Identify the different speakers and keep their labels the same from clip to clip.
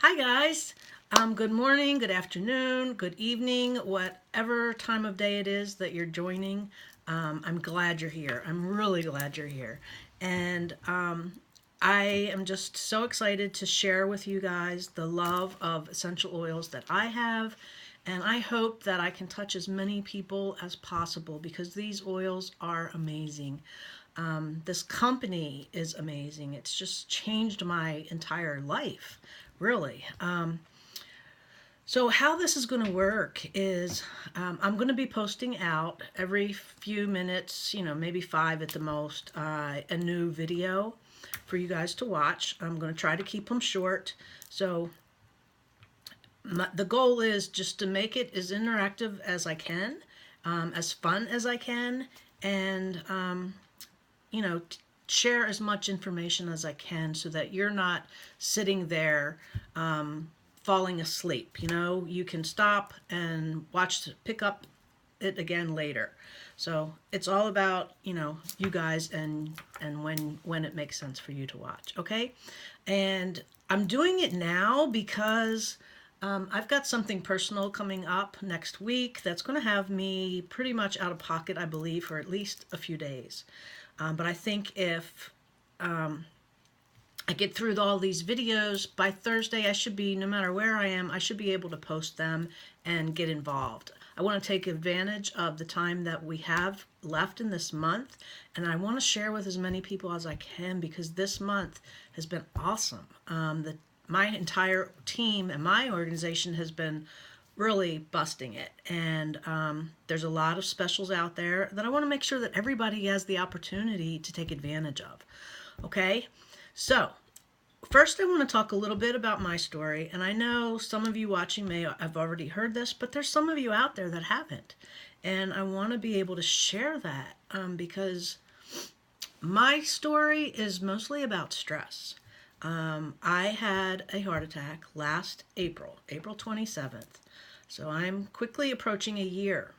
Speaker 1: Hi guys. Good morning, good afternoon, good evening, whatever time of day it is that you're joining. I'm glad you're here. I'm really glad you're here. And I am just so excited to share with you guys the love of essential oils that I have. And I hope that I can touch as many people as possible because these oils are amazing. This company is amazing. It's just changed my entire life, really. So how this is going to work is I'm going to be posting out every few minutes, maybe 5 at the most, a new video for you guys to watch. I'm going to try to keep them short. So the goal is just to make it as interactive as I can, as fun as I can, and you know, share as much information as I can so that you're not sitting there falling asleep. You can stop and pick up it again later. So it's all about, you guys and when it makes sense for you to watch, okay? And I'm doing it now because I've got something personal coming up next week that's going to have me pretty much out of pocket, I believe, for at least a few days. But I think if I get through all these videos by Thursday, I should be, no matter where I am, I should be able to post them and get involved. I want to take advantage of the time that we have left in this month, and I want to share with as many people as I can because this month has been awesome. My entire team and my organization has been really busting it, and there's a lot of specials out there that I want to make sure that everybody has the opportunity to take advantage of. Okay, so first, I want to talk a little bit about my story. And I know some of you watching may have already heard this, but there's some of you out there that haven't. And I want to be able to share that because my story is mostly about stress. I had a heart attack last April, April 27th. So I'm quickly approaching a year.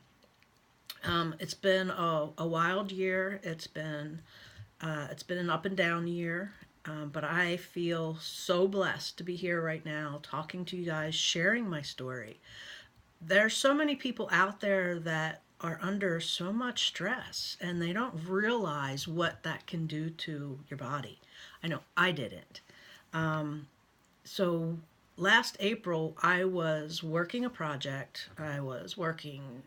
Speaker 1: It's been a wild year. It's been an up and down year, but I feel so blessed to be here right now talking to you guys, sharing my story. There's so many people out there that are under so much stress and they don't realize what that can do to your body. I know I didn't. So last April, I was working a project. I was working,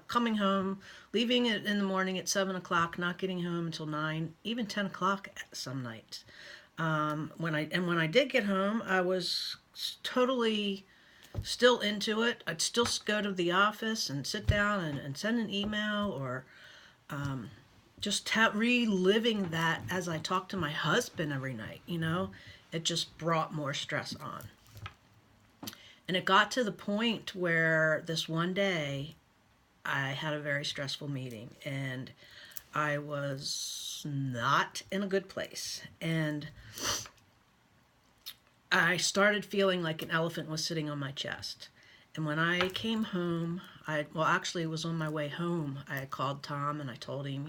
Speaker 1: coming home, leaving it in the morning at 7 o'clock, not getting home until 9, even 10 o'clock some nights. When I did get home, I was totally still into it. I'd still go to the office and sit down and send an email or just reliving that as I talk to my husband every night. It just brought more stress on. And it got to the point where this one day I had a very stressful meeting and I was not in a good place. And I started feeling like an elephant was sitting on my chest. And when I came home, actually, it was on my way home. I called Tom and I told him,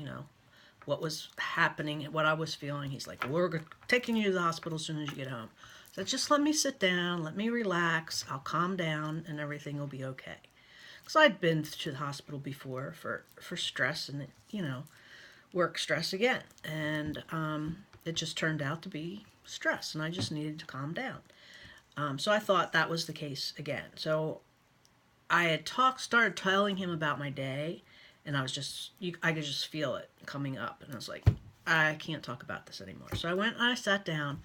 Speaker 1: what was happening, what I was feeling. He's like, we're taking you to the hospital as soon as you get home. So just let me sit down, let me relax, I'll calm down, and everything will be okay. Because I'd been to the hospital before for stress and, work stress again. And it just turned out to be stress, and I just needed to calm down. So I thought that was the case again. So I had started telling him about my day, and I could just feel it coming up, and I was like, I can't talk about this anymore. So I went and I sat down,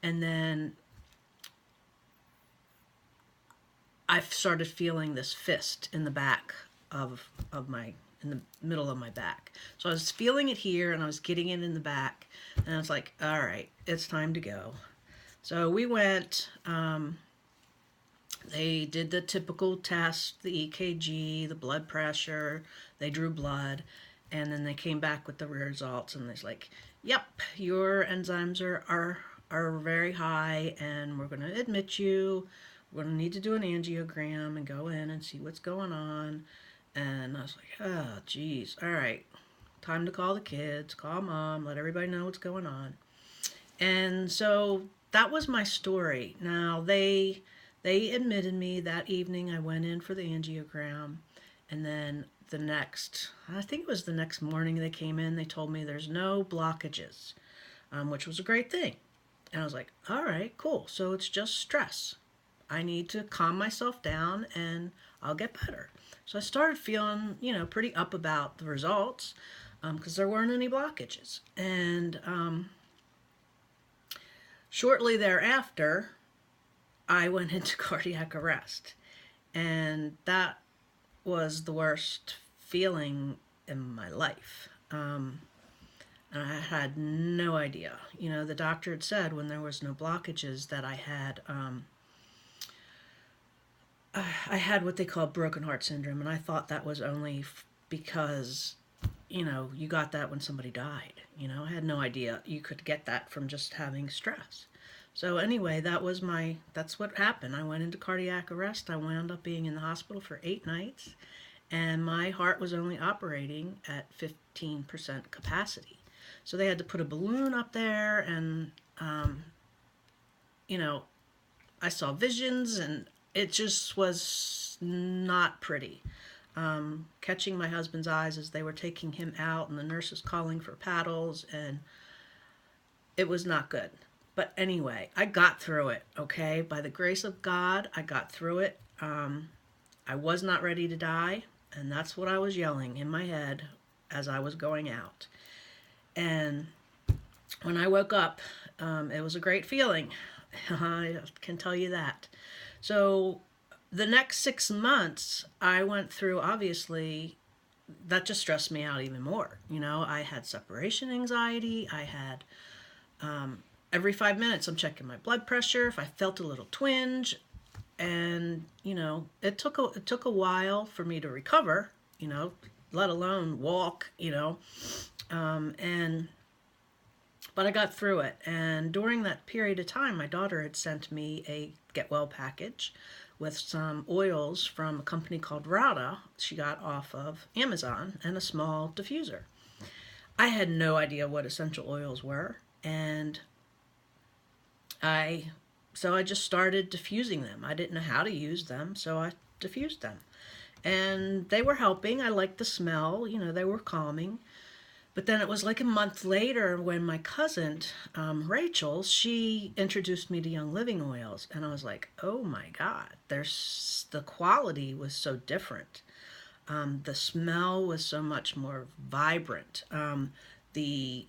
Speaker 1: and then I started feeling this fist in the back of my in the middle of my back. So I was feeling it here, and I was getting it in the back, and I was like, all right, it's time to go. So we went. They did the typical test, the EKG, the blood pressure. They drew blood, and then they came back with the results, and it's like, "Yep, your enzymes are very high, and we're going to admit you. We're going to need to do an angiogram and go in and see what's going on." And I was like, "Oh, geez, all right, time to call the kids, call mom, let everybody know what's going on." And so that was my story. Now they admitted me that evening. I went in for the angiogram, and then the next, I think it was the next morning they came in. They told me there's no blockages, which was a great thing. And I was like, all right, cool. So it's just stress. I need to calm myself down and I'll get better. So I started feeling, pretty up about the results because there weren't any blockages. And shortly thereafter, I went into cardiac arrest. And that was the worst feeling in my life. And I had no idea. The doctor had said when there was no blockages that I had what they call broken heart syndrome, and I thought that was only because, you got that when somebody died. I had no idea you could get that from just having stress. So anyway, that's what happened. I went into cardiac arrest. I wound up being in the hospital for 8 nights, and my heart was only operating at 15% capacity. So they had to put a balloon up there, and, I saw visions, and it just was not pretty. Catching my husband's eyes as they were taking him out, and the nurses calling for paddles, and it was not good. But anyway, I got through it, okay? By the grace of God, I got through it. I was not ready to die, and that's what I was yelling in my head as I was going out. And when I woke up, it was a great feeling. I can tell you that. So the next 6 months, I went through, obviously, that just stressed me out even more. I had separation anxiety. I had, every 5 minutes, I'm checking my blood pressure. If I felt a little twinge, and, it took a while for me to recover, let alone walk, but I got through it. And during that period of time, my daughter had sent me a get well package with some oils from a company called Rada she got off of Amazon, and a small diffuser. I had no idea what essential oils were, and so I just started diffusing them. I didn't know how to use them, so I diffused them. And they were helping. I liked the smell, they were calming. But then it was like a month later when my cousin, Rachel, she introduced me to Young Living oils. And I was like, oh my God, the quality was so different. The smell was so much more vibrant. The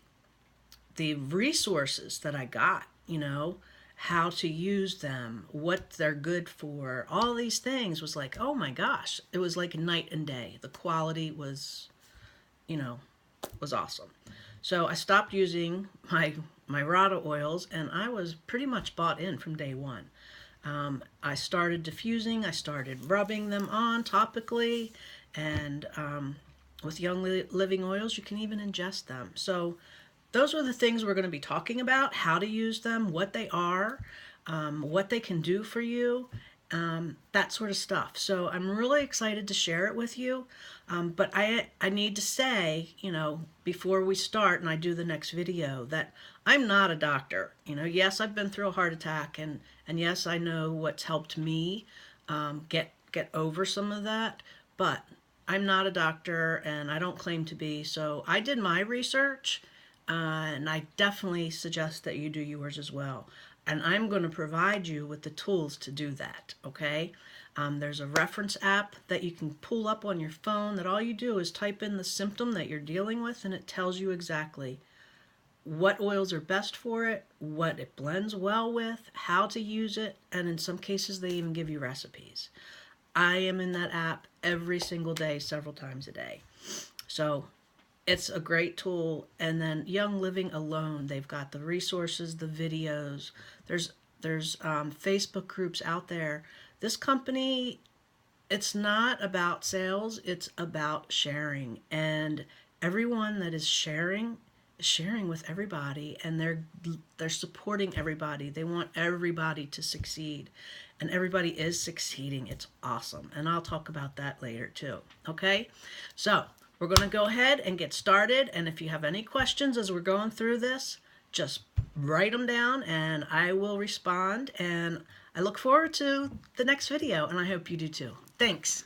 Speaker 1: resources that I got, how to use them, what they're good for, all these things was like, oh my gosh, it was like night and day. The quality was, was awesome. So I stopped using my Rada oils, and I was pretty much bought in from day one. I started diffusing, I started rubbing them on topically, and with Young Living oils, you can even ingest them. So those are the things we're going to be talking about: how to use them, what they are, what they can do for you, that sort of stuff. So I'm really excited to share it with you. But I need to say, before we start and I do the next video, that I'm not a doctor. Yes, I've been through a heart attack, and yes, I know what's helped me get over some of that, but I'm not a doctor, and I don't claim to be. So I did my research, and I definitely suggest that you do yours as well. And I'm going to provide you with the tools to do that, okay? There's a reference app that you can pull up on your phone that all you do is type in the symptom that you're dealing with, and it tells you exactly what oils are best for it, what it blends well with, how to use it, and in some cases they even give you recipes. I am in that app every single day, several times a day. So it's a great tool. And then Young Living alone, they've got the resources, the videos. There's Facebook groups out there. This company, it's not about sales, it's about sharing. And everyone that is sharing with everybody, and they're supporting everybody. They want everybody to succeed, and everybody is succeeding. It's awesome, and I'll talk about that later too. Okay, so we're going to go ahead and get started, and if you have any questions as we're going through this, just write them down and I will respond. And I look forward to the next video, and I hope you do too. Thanks.